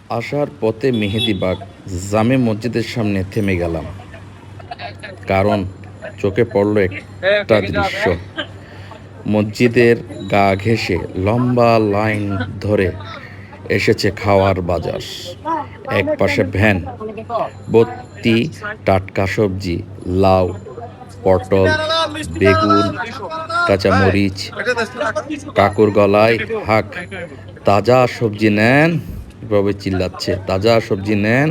আসার পথে মেহেদীবাগ জামে মসজিদের সামনে থেমে গেলাম, কারণ চোখে পড়ল একটা দৃশ্য। মসজিদের গা ঘেঁষে লম্বা লাইন ধরে এসেছে খাওয়ার বাজার। এক পাশে ভ্যান ভর্তি টাটকা সবজি, লাউ, পটল, বেগুন, কাঁচামরিচ, কাকুর গলায় হাক, তাজা সবজি নেন। এভাবে চিল্লাচ্ছে, তাজা সবজি নেন।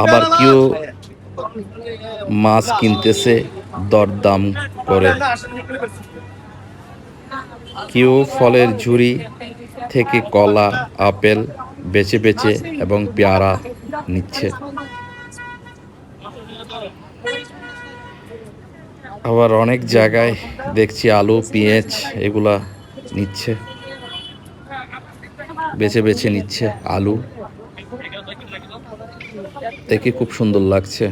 আবার কেউ মাছ কিনতেছে দরদাম করে, কেউ ফলের ঝুড়ি থেকে কলা, আপেল বেছে বেছে এবং পেয়ারা নিচ্ছে। আবার অনেক জায়গায় দেখছি আলু, পেঁয়াজ এগুলা নিচ্ছে, বেছে বেছে নিচ্ছে আলু। দেখে খুব সুন্দর লাগছে।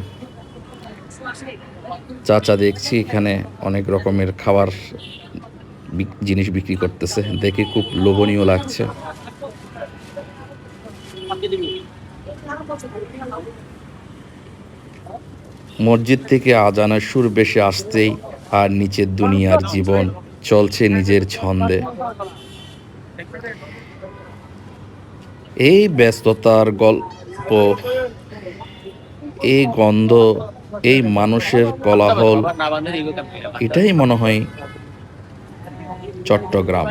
চাচা দেখছি এখানে অনেক রকমের খাবার জিনিস বিক্রি করতেছে, দেখে খুব লোভনীয় লাগছে। মসজিদ থেকে আজানের সুর ভেসে আসতেই আর নিচের দুনিয়ার জীবন চলছে নিজের ছন্দে। এই ব্যস্ততার গল্প, এই গন্ধ, এই মানুষের কোলাহল, এটাই মনে হয় চট্টগ্রাম।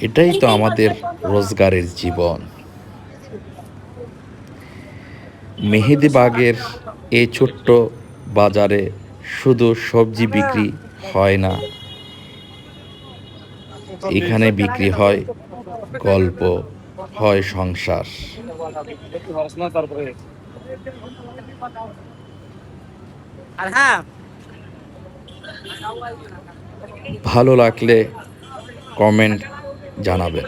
এটাই তো আমাদের রোজগারের জীবন। মেহেদীবাগের এই ছোট্ট বাজারে শুধু সবজি বিক্রি হয় না, এখানে বিক্রি হয় গল্প, হয় সংসার। ভালো লাগলে কমেন্ট জানাবেন।